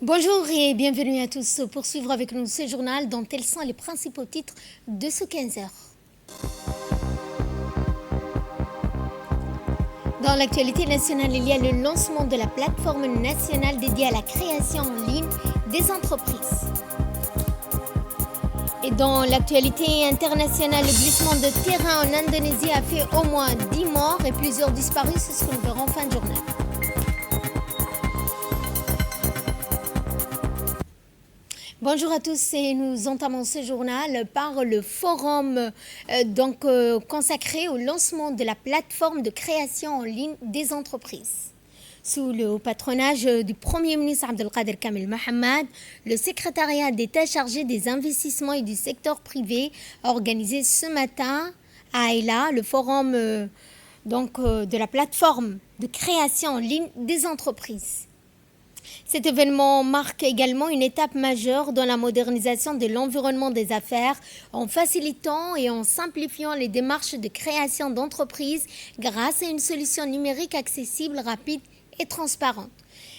Bonjour et bienvenue à tous pour suivre avec nous ce journal dont tels sont les principaux titres de ce 15 heures. Dans l'actualité nationale, il y a le lancement de la plateforme nationale dédiée à la création en ligne des entreprises. Et dans l'actualité internationale, le glissement de terrain en Indonésie a fait au moins 10 morts et plusieurs disparus, c'est ce que nous verrons en fin de journal. Bonjour à tous et nous entamons ce journal par le forum consacré au lancement de la plateforme de création en ligne des entreprises. Sous le haut patronage du Premier ministre Abdelkader Kamel Mohamed, le secrétariat d'État chargé des investissements et du secteur privé a organisé ce matin à Aïla le forum de la plateforme de création en ligne des entreprises. Cet événement marque également une étape majeure dans la modernisation de l'environnement des affaires en facilitant et en simplifiant les démarches de création d'entreprises grâce à une solution numérique accessible, rapide et transparente.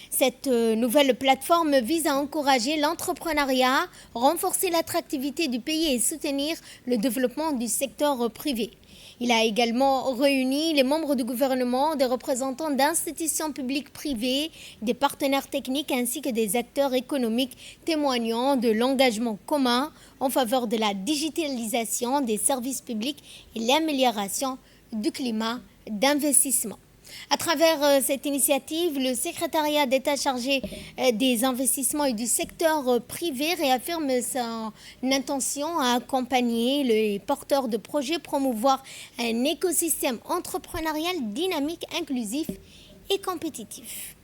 Cette nouvelle plateforme vise à encourager l'entrepreneuriat, renforcer l'attractivité du pays et soutenir le développement du secteur privé. Il a également réuni les membres du gouvernement, des représentants d'institutions publiques privées, des partenaires techniques ainsi que des acteurs économiques témoignant de l'engagement commun en faveur de la digitalisation des services publics et l'amélioration du climat d'investissement. À travers cette initiative, le secrétariat d'État chargé des investissements et du secteur privé réaffirme son intention à accompagner les porteurs de projets, promouvoir un écosystème entrepreneurial dynamique, inclusif et compétitif.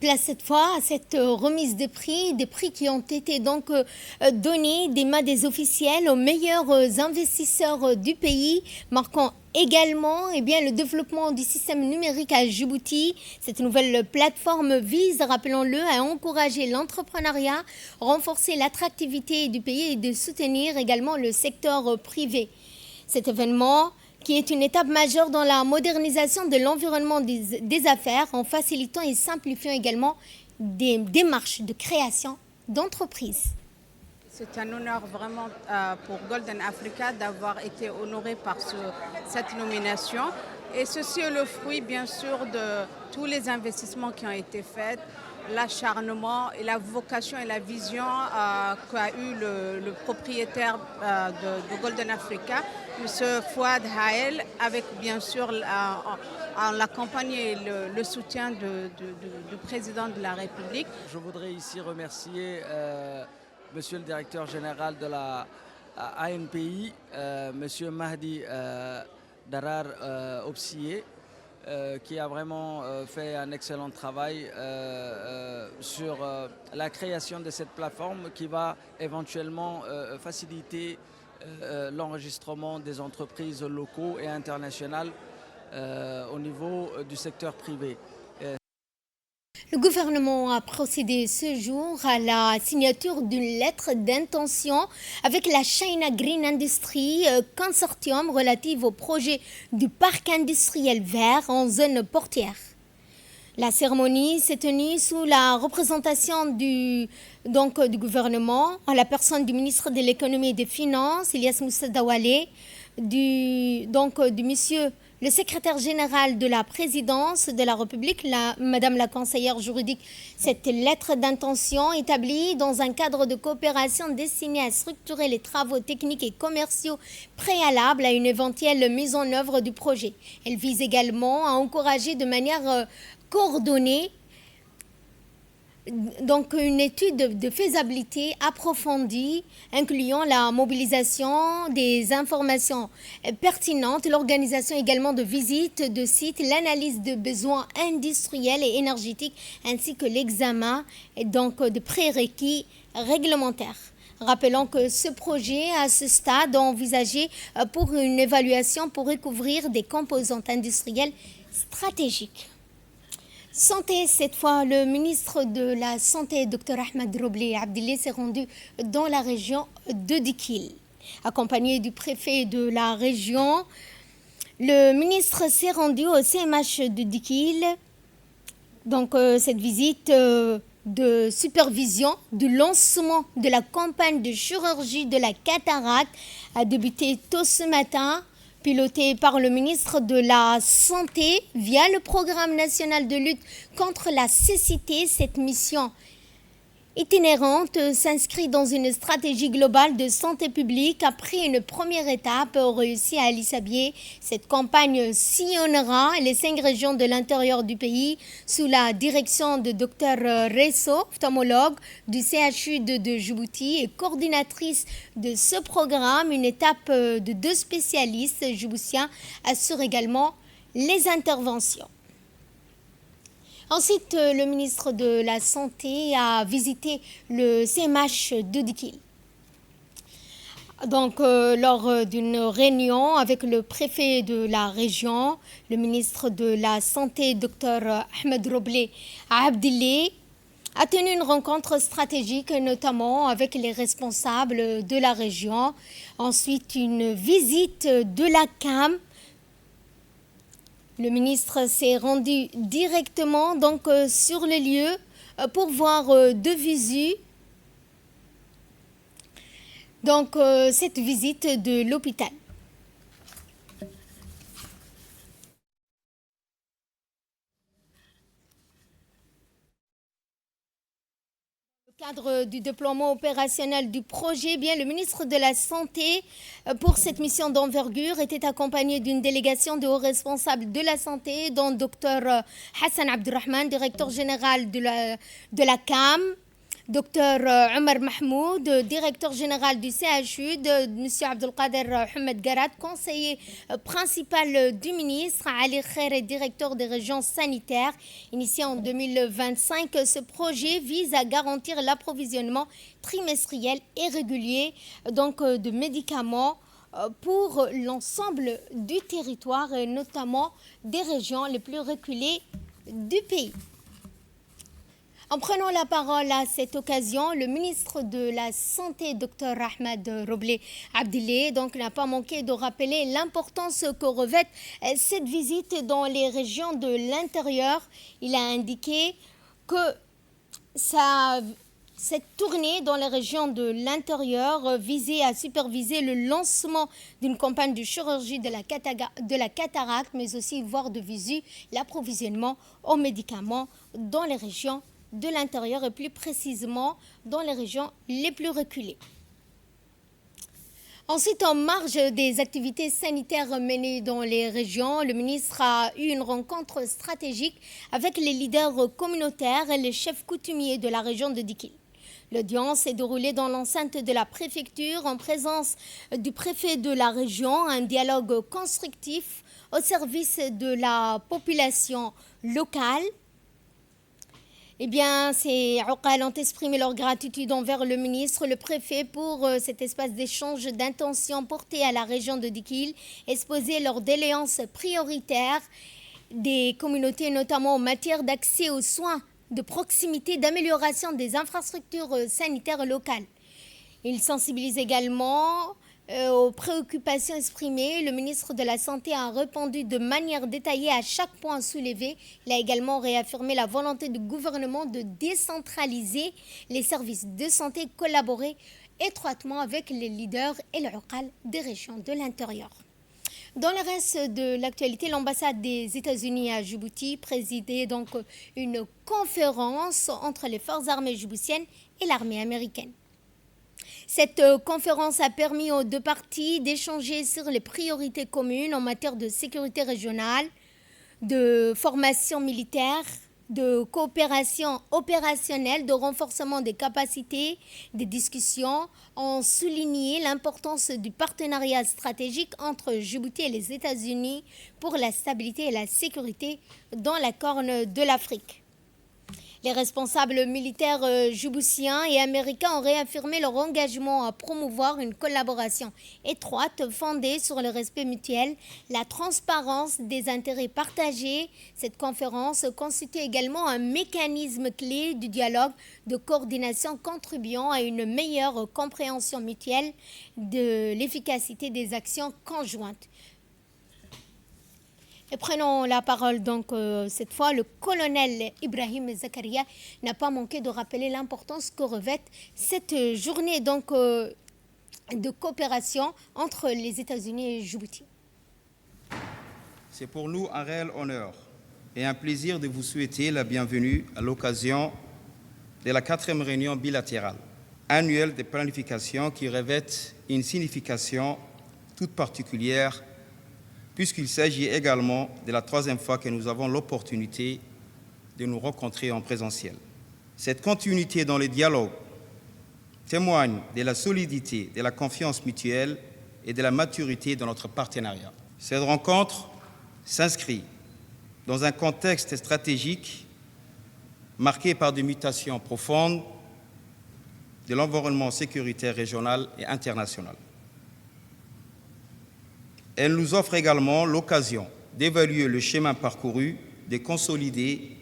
Place cette fois à cette remise des prix qui ont été donc donnés des mains des officiels aux meilleurs investisseurs du pays, marquant également le développement du système numérique à Djibouti. Cette nouvelle plateforme vise, rappelons-le, à encourager l'entrepreneuriat, renforcer l'attractivité du pays et de soutenir également le secteur privé. Cet événement qui est une étape majeure dans la modernisation de l'environnement des affaires en facilitant et simplifiant également des démarches de création d'entreprises. C'est un honneur vraiment pour Golden Africa d'avoir été honoré par cette nomination. Et ceci est le fruit, bien sûr, de tous les investissements qui ont été faits, l'acharnement et la vocation et la vision qu'a eu le propriétaire de Golden Africa, M. Fouad Hael, avec bien sûr en l'accompagnement et le soutien du président de la République. Je voudrais ici remercier Monsieur le directeur général de la ANPI, Monsieur Mahdi Darar Obsiye, qui a vraiment fait un excellent travail sur la création de cette plateforme qui va éventuellement faciliter l'enregistrement des entreprises locaux et internationales au niveau du secteur privé. Le gouvernement a procédé ce jour à la signature d'une lettre d'intention avec la China Green Industry Consortium relative au projet du parc industriel vert en zone portière. La cérémonie s'est tenue sous la représentation du gouvernement, en la personne du ministre de l'économie et des finances, Ilyas Moussa Dawale, du monsieur le secrétaire général de la présidence de la République, Madame la conseillère juridique. Cette lettre d'intention établie dans un cadre de coopération destiné à structurer les travaux techniques et commerciaux préalables à une éventuelle mise en œuvre du projet. Elle vise également à encourager de manière coordonnée donc une étude de faisabilité approfondie incluant la mobilisation des informations pertinentes, l'organisation également de visites de sites, l'analyse de besoins industriels et énergétiques ainsi que l'examen donc de prérequis réglementaires. Rappelons que ce projet, à ce stade, est envisagé pour une évaluation pour recouvrir des composantes industrielles stratégiques. Santé, cette fois, le ministre de la Santé, Dr Ahmed Roblé Abdillah, s'est rendu dans la région de Dikil. Accompagné du préfet de la région, le ministre s'est rendu au CMH de Dikil. Donc, cette visite de supervision du lancement de la campagne de chirurgie de la cataracte a débuté tôt ce matin, pilotée par le ministre de la Santé via le programme national de lutte contre la cécité. Cette mission itinérante s'inscrit dans une stratégie globale de santé publique. Après une première étape réussie à Ali Sabié, cette campagne sillonnera les 5 régions de l'intérieur du pays sous la direction de Dr Resso, ophtalmologue du CHU de Djibouti et coordinatrice de ce programme. Une étape de 2 spécialistes djiboutiens assure également les interventions. Ensuite, le ministre de la Santé a visité le CMH de Dikil. Donc, lors d'une réunion avec le préfet de la région, le ministre de la Santé, Dr Ahmed Roblé Abdillah, a tenu une rencontre stratégique, notamment avec les responsables de la région. Ensuite, une visite de la CAM. Le ministre s'est rendu directement donc, sur les lieux pour voir de visu donc, cette visite de l'hôpital. Cadre du déploiement opérationnel du projet, bien, le ministre de la Santé, pour cette mission d'envergure, était accompagné d'une délégation de hauts responsables de la santé, dont Dr Hassan Abdurrahman, directeur général de la CAM, Dr Omar Mahmoud, directeur général du CHU, M. Abdelkader Ahmed Garat, conseiller principal du ministre, Ali Khair, directeur des régions sanitaires. Initié en 2025, ce projet vise à garantir l'approvisionnement trimestriel et régulier donc, de médicaments pour l'ensemble du territoire, et notamment des régions les plus reculées du pays. En prenant la parole à cette occasion, le ministre de la Santé, Dr Ahmed Roblé Abdillah, donc n'a pas manqué de rappeler l'importance que revêt cette visite dans les régions de l'intérieur. Il a indiqué que cette tournée dans les régions de l'intérieur visait à superviser le lancement d'une campagne de chirurgie de la cataracte, mais aussi voir de visu l'approvisionnement aux médicaments dans les régions de l'intérieur et plus précisément dans les régions les plus reculées. Ensuite, en marge des activités sanitaires menées dans les régions, le ministre a eu une rencontre stratégique avec les leaders communautaires et les chefs coutumiers de la région de Dikil. L'audience s'est déroulée dans l'enceinte de la préfecture en présence du préfet de la région, un dialogue constructif au service de la population locale. Eh bien, ces Oqal ont exprimé leur gratitude envers le ministre, le préfet pour cet espace d'échange d'intentions porté à la région de Dikil, exposé leur déléance prioritaire des communautés, notamment en matière d'accès aux soins de proximité, d'amélioration des infrastructures sanitaires locales. Ils sensibilisent également aux préoccupations exprimées. Le ministre de la Santé a répondu de manière détaillée à chaque point soulevé. Il a également réaffirmé la volonté du gouvernement de décentraliser les services de santé, collaborer étroitement avec les leaders et le Oqal des régions de l'intérieur. Dans le reste de l'actualité, l'ambassade des États-Unis à Djibouti présidait donc une conférence entre les forces armées djiboutiennes et l'armée américaine. Cette conférence a permis aux 2 parties d'échanger sur les priorités communes en matière de sécurité régionale, de formation militaire de coopération opérationnelle, de renforcement des capacités, des discussions ont souligné l'importance du partenariat stratégique entre Djibouti et les États-Unis pour la stabilité et la sécurité dans la Corne de l'Afrique. Les responsables militaires djiboutiens et américains ont réaffirmé leur engagement à promouvoir une collaboration étroite fondée sur le respect mutuel, la transparence des intérêts partagés. Cette conférence constitue également un mécanisme clé du dialogue de coordination contribuant à une meilleure compréhension mutuelle de l'efficacité des actions conjointes. Et prenons la parole donc cette fois. Le colonel Ibrahim Zakaria n'a pas manqué de rappeler l'importance que revêt cette journée donc, de coopération entre les États-Unis et Djibouti. C'est pour nous un réel honneur et un plaisir de vous souhaiter la bienvenue à l'occasion de la 4e réunion bilatérale annuelle de planification qui revêt une signification toute particulière puisqu'il s'agit également de la 3e fois que nous avons l'opportunité de nous rencontrer en présentiel. Cette continuité dans les dialogues témoigne de la solidité, de la confiance mutuelle et de la maturité de notre partenariat. Cette rencontre s'inscrit dans un contexte stratégique marqué par des mutations profondes de l'environnement sécuritaire régional et international. Elle nous offre également l'occasion d'évaluer le chemin parcouru, de consolider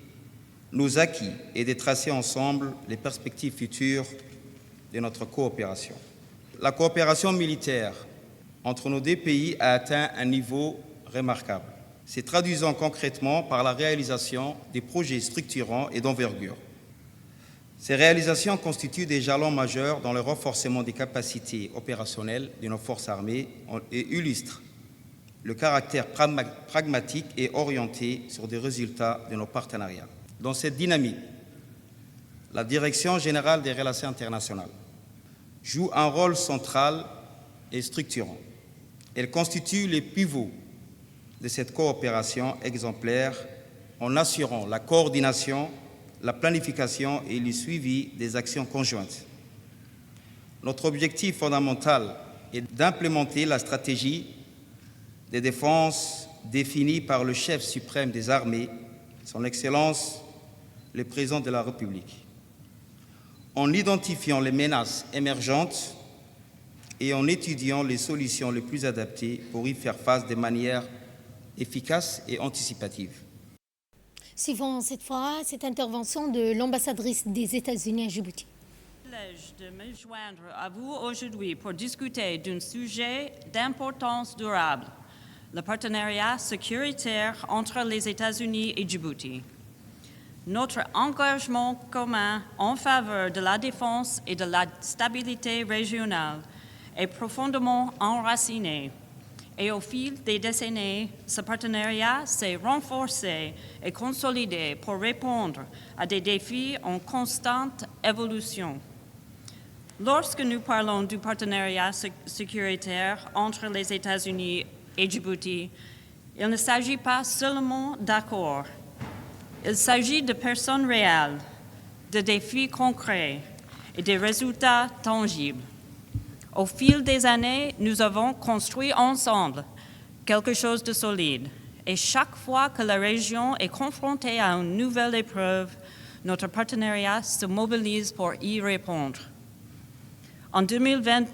nos acquis et de tracer ensemble les perspectives futures de notre coopération. La coopération militaire entre nos deux pays a atteint un niveau remarquable, se traduisant concrètement par la réalisation des projets structurants et d'envergure. Ces réalisations constituent des jalons majeurs dans le renforcement des capacités opérationnelles de nos forces armées et illustrent le caractère pragmatique et orienté sur des résultats de nos partenariats. Dans cette dynamique, la Direction générale des relations internationales joue un rôle central et structurant. Elle constitue le pivot de cette coopération exemplaire en assurant la coordination, la planification et le suivi des actions conjointes. Notre objectif fondamental est d'implémenter la stratégie de défense définie par le chef suprême des armées, son Excellence, le Président de la République, en identifiant les menaces émergentes et en étudiant les solutions les plus adaptées pour y faire face de manière efficace et anticipative. Suivons cette fois cette intervention de l'ambassadrice des États-Unis à Djibouti. De me joindre à vous aujourd'hui pour discuter d'un sujet d'importance durable, le partenariat sécuritaire entre les États-Unis et Djibouti. Notre engagement commun en faveur de la défense et de la stabilité régionale est profondément enraciné. Et au fil des décennies, ce partenariat s'est renforcé et consolidé pour répondre à des défis en constante évolution. Lorsque nous parlons du partenariat sécuritaire entre les États-Unis et Djibouti, il ne s'agit pas seulement d'accords. Il s'agit de personnes réelles, de défis concrets et de résultats tangibles. Au fil des années, nous avons construit ensemble quelque chose de solide. Et chaque fois que la région est confrontée à une nouvelle épreuve, notre partenariat se mobilise pour y répondre. En 2020,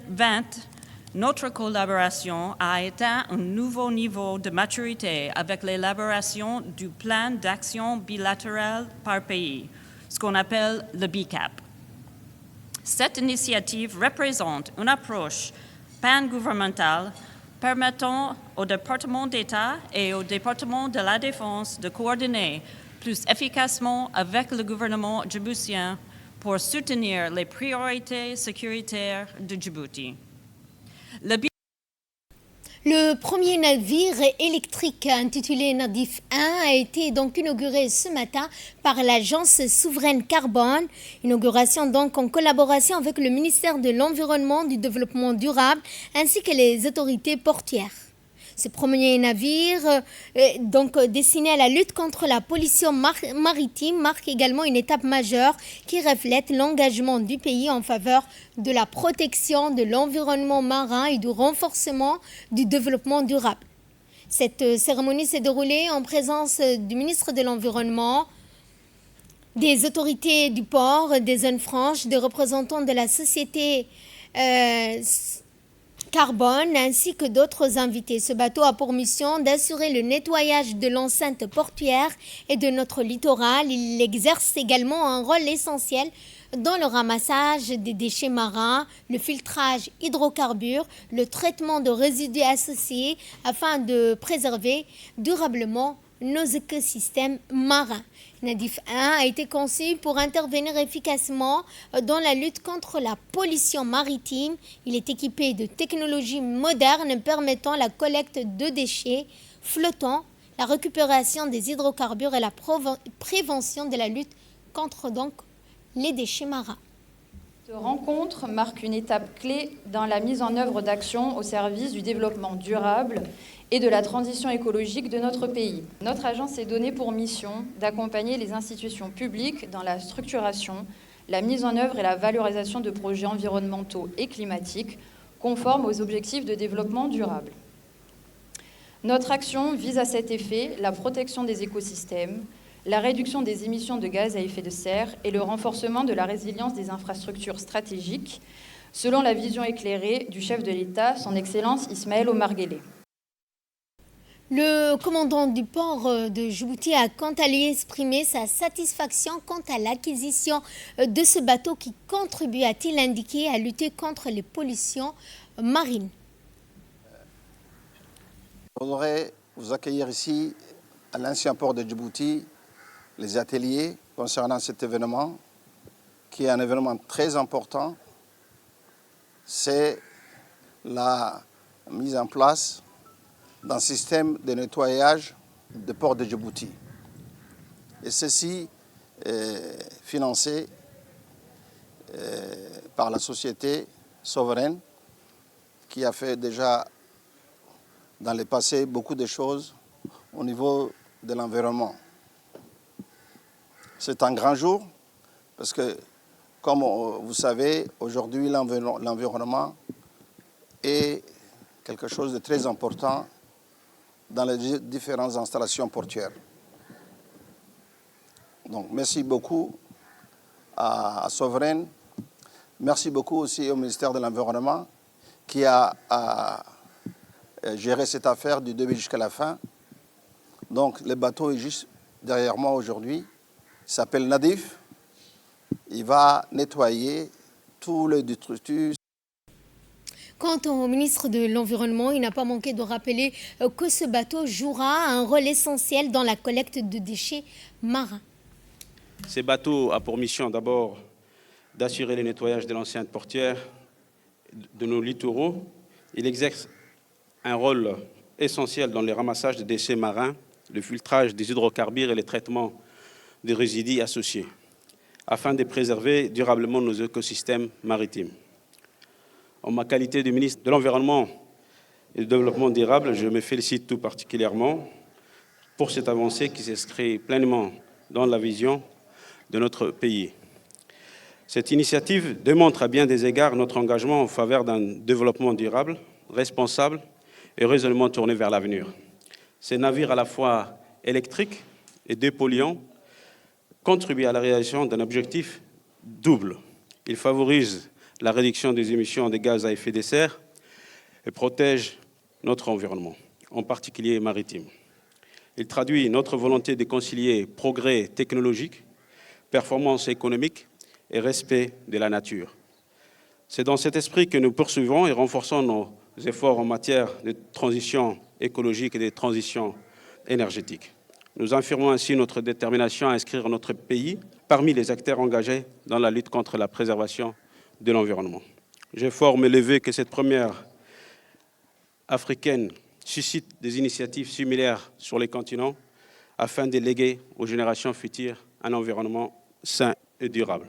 notre collaboration a atteint un nouveau niveau de maturité avec l'élaboration du plan d'action bilatéral par pays, ce qu'on appelle le BCAP. Cette initiative représente une approche pan-gouvernementale permettant au département d'État et au département de la Défense de coordonner plus efficacement avec le gouvernement djiboutien pour soutenir les priorités sécuritaires de Djibouti. Le premier navire électrique intitulé Nadif 1 a été donc inauguré ce matin par l'agence souveraine Carbone. Inauguration donc en collaboration avec le ministère de l'Environnement, du Développement durable ainsi que les autorités portuaires. Ce premier navire, destiné à la lutte contre la pollution maritime, marque également une étape majeure qui reflète l'engagement du pays en faveur de la protection de l'environnement marin et du renforcement du développement durable. Cette cérémonie s'est déroulée en présence du ministre de l'Environnement, des autorités du port, des zones franches, des représentants de la société Carbone ainsi que d'autres invités. Ce bateau a pour mission d'assurer le nettoyage de l'enceinte portuaire et de notre littoral. Il exerce également un rôle essentiel dans le ramassage des déchets marins, le filtrage hydrocarbures, le traitement de résidus associés afin de préserver durablement nos écosystèmes marins. Nadif 1 a été conçu pour intervenir efficacement dans la lutte contre la pollution maritime. Il est équipé de technologies modernes permettant la collecte de déchets flottants, la récupération des hydrocarbures et la prévention de la lutte contre les déchets marins. Cette rencontre marque une étape clé dans la mise en œuvre d'actions au service du développement durable et de la transition écologique de notre pays. Notre agence s'est donnée pour mission d'accompagner les institutions publiques dans la structuration, la mise en œuvre et la valorisation de projets environnementaux et climatiques conformes aux objectifs de développement durable. Notre action vise à cet effet la protection des écosystèmes, la réduction des émissions de gaz à effet de serre et le renforcement de la résilience des infrastructures stratégiques, selon la vision éclairée du chef de l'État, son Excellence Ismaël Omar Guelleh. Le commandant du port de Djibouti a quant à lui exprimé sa satisfaction quant à l'acquisition de ce bateau qui contribue, a-t-il indiqué, à lutter contre les pollutions marines. Je voudrais vous accueillir ici à l'ancien port de Djibouti, les ateliers concernant cet événement, qui est un événement très important. C'est la mise en place d'un système de nettoyage des ports de Djibouti. Et ceci est financé par la société souveraine qui a fait déjà dans le passé beaucoup de choses au niveau de l'environnement. C'est un grand jour parce que, comme vous savez, aujourd'hui l'environnement est quelque chose de très important dans les différentes installations portuaires. Donc, merci beaucoup à Souveraine. Merci beaucoup aussi au ministère de l'Environnement qui a géré cette affaire du début jusqu'à la fin. Donc, le bateau est juste derrière moi aujourd'hui. Il s'appelle Nadif. Il va nettoyer tous les détritus. Quant au ministre de l'Environnement, il n'a pas manqué de rappeler que ce bateau jouera un rôle essentiel dans la collecte de déchets marins. Ce bateau a pour mission d'abord d'assurer le nettoyage de l'enceinte portuaire de nos littoraux. Il exerce un rôle essentiel dans le ramassage des déchets marins, le filtrage des hydrocarbures et le traitement des résidus associés, afin de préserver durablement nos écosystèmes maritimes. En ma qualité de ministre de l'Environnement et du Développement durable, je me félicite tout particulièrement pour cette avancée qui s'inscrit pleinement dans la vision de notre pays. Cette initiative démontre à bien des égards notre engagement en faveur d'un développement durable, responsable et résolument tourné vers l'avenir. Ces navires à la fois électriques et dépolluants contribuent à la réalisation d'un objectif double. Ils favorisent la réduction des émissions de gaz à effet de serre et protège notre environnement, en particulier maritime. Il traduit notre volonté de concilier progrès technologique, performance économique et respect de la nature. C'est dans cet esprit que nous poursuivons et renforçons nos efforts en matière de transition écologique et de transition énergétique. Nous affirmons ainsi notre détermination à inscrire notre pays parmi les acteurs engagés dans la lutte contre la préservation de l'environnement. J'ai fort me levé que cette première africaine suscite des initiatives similaires sur les continents afin de léguer aux générations futures un environnement sain et durable.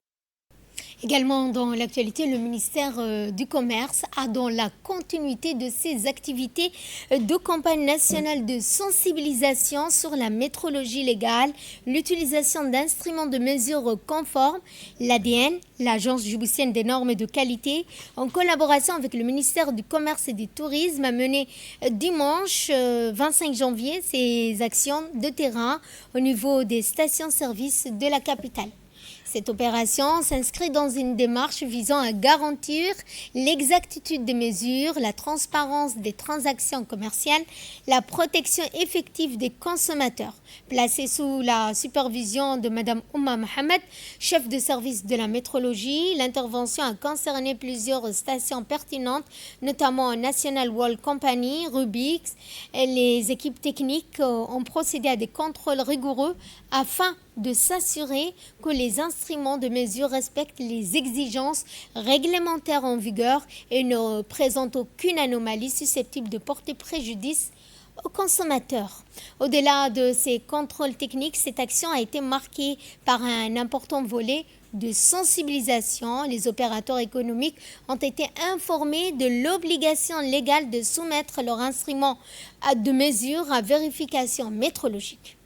Également dans l'actualité, le ministère du Commerce a, dans la continuité de ses activités de campagne nationale de sensibilisation sur la métrologie légale, l'utilisation d'instruments de mesure conformes, l'ADN, l'Agence djiboutienne des normes de qualité, en collaboration avec le ministère du Commerce et du Tourisme, a mené dimanche 25 janvier ces actions de terrain au niveau des stations-service de la capitale. Cette opération s'inscrit dans une démarche visant à garantir l'exactitude des mesures, la transparence des transactions commerciales, la protection effective des consommateurs. Placée sous la supervision de Mme Ouma Mohamed, chef de service de la métrologie, l'intervention a concerné plusieurs stations pertinentes, notamment National Wall Company, Rubix. Et les équipes techniques ont procédé à des contrôles rigoureux afin de s'assurer que les instruments de mesure respectent les exigences réglementaires en vigueur et ne présentent aucune anomalie susceptible de porter préjudice aux consommateurs. Au-delà de ces contrôles techniques, cette action a été marquée par un important volet de sensibilisation. Les opérateurs économiques ont été informés de l'obligation légale de soumettre leurs instruments de mesure à vérification métrologique.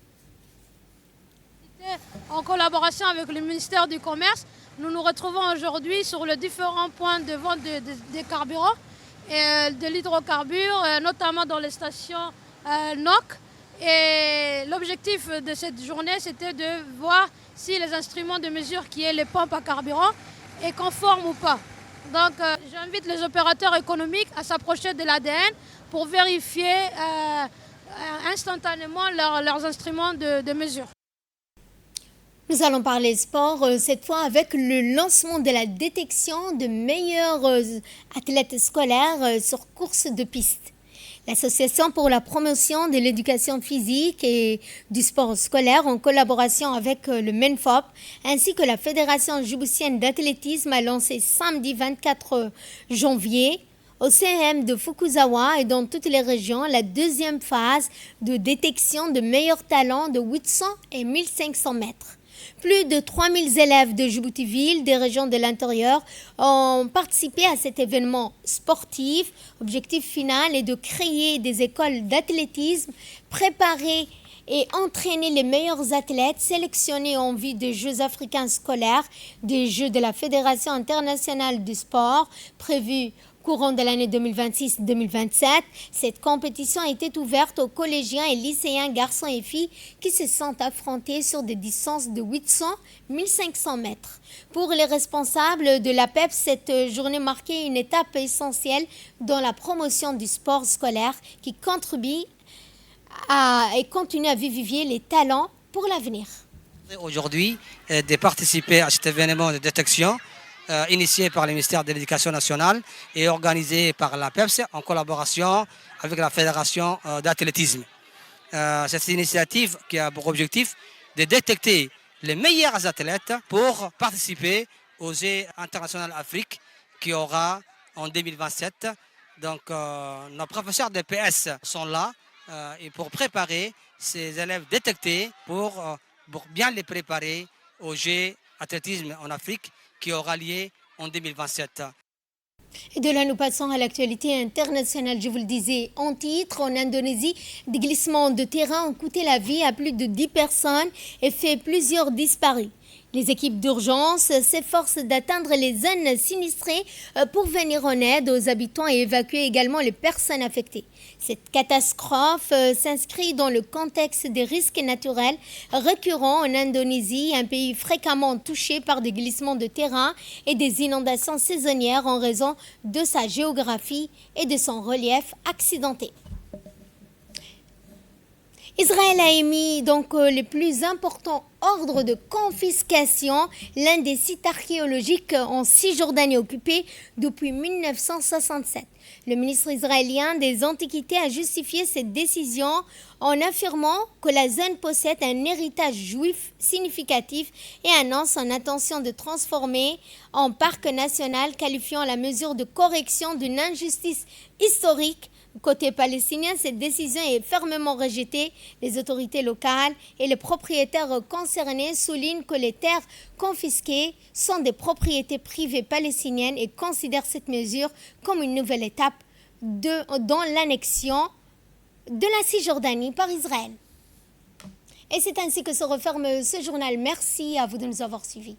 En collaboration avec le ministère du Commerce, nous nous retrouvons aujourd'hui sur les différents points de vente des carburants et de l'hydrocarbure, notamment dans les stations NOC. Et l'objectif de cette journée, c'était de voir si les instruments de mesure qui est les pompes à carburant est conforme ou pas. Donc j'invite les opérateurs économiques à s'approcher de l'ADN pour vérifier instantanément leurs instruments de mesure. Nous allons parler sport, cette fois avec le lancement de la détection de meilleurs athlètes scolaires sur course de piste. L'Association pour la promotion de l'éducation physique et du sport scolaire, en collaboration avec le MENFOP, ainsi que la Fédération djiboutienne d'athlétisme, a lancé samedi 24 janvier au CM de Fukuzawa et dans toutes les régions la deuxième phase de détection de meilleurs talents de 800 et 1500 mètres. Plus de 3000 élèves de Djibouti-Ville, des régions de l'intérieur, ont participé à cet événement sportif. Objectif final est de créer des écoles d'athlétisme, préparer et entraîner les meilleurs athlètes sélectionnés en vue des Jeux africains scolaires, des Jeux de la Fédération internationale du sport, prévus courant de l'année 2026-2027, cette compétition était ouverte aux collégiens et lycéens garçons et filles qui se sont affrontés sur des distances de 800-1500 mètres. Pour les responsables de l'APEP, cette journée marquait une étape essentielle dans la promotion du sport scolaire qui contribue et continue à vivifier les talents pour l'avenir. Aujourd'hui, de participer à cet événement de détection initié par le ministère de l'Éducation nationale et organisé par la PEPS en collaboration avec la Fédération d'athlétisme. Cette initiative qui a pour objectif de détecter les meilleurs athlètes pour participer aux Jeux internationaux Afrique qui aura en 2027. Donc nos professeurs de PS sont là et pour préparer ces élèves détectés pour bien les préparer aux Jeux athlétisme en Afrique qui aura lieu en 2027. Et de là, nous passons à l'actualité internationale. Je vous le disais en titre, en Indonésie, des glissements de terrain ont coûté la vie à plus de 10 personnes et fait plusieurs disparus. Les équipes d'urgence s'efforcent d'atteindre les zones sinistrées pour venir en aide aux habitants et évacuer également les personnes affectées. Cette catastrophe s'inscrit dans le contexte des risques naturels récurrents en Indonésie, un pays fréquemment touché par des glissements de terrain et des inondations saisonnières en raison de sa géographie et de son relief accidenté. Israël a émis donc les plus importants ordres de confiscation, l'un des sites archéologiques en Cisjordanie occupés depuis 1967. Le ministre israélien des Antiquités a justifié cette décision en affirmant que la zone possède un héritage juif significatif et annonce son intention de transformer en parc national, qualifiant la mesure de correction d'une injustice historique Côté palestinien, cette décision est fermement rejetée. Les autorités locales et les propriétaires concernés soulignent que les terres confisquées sont des propriétés privées palestiniennes et considèrent cette mesure comme une nouvelle étape dans l'annexion de la Cisjordanie par Israël. Et c'est ainsi que se referme ce journal. Merci à vous de nous avoir suivis.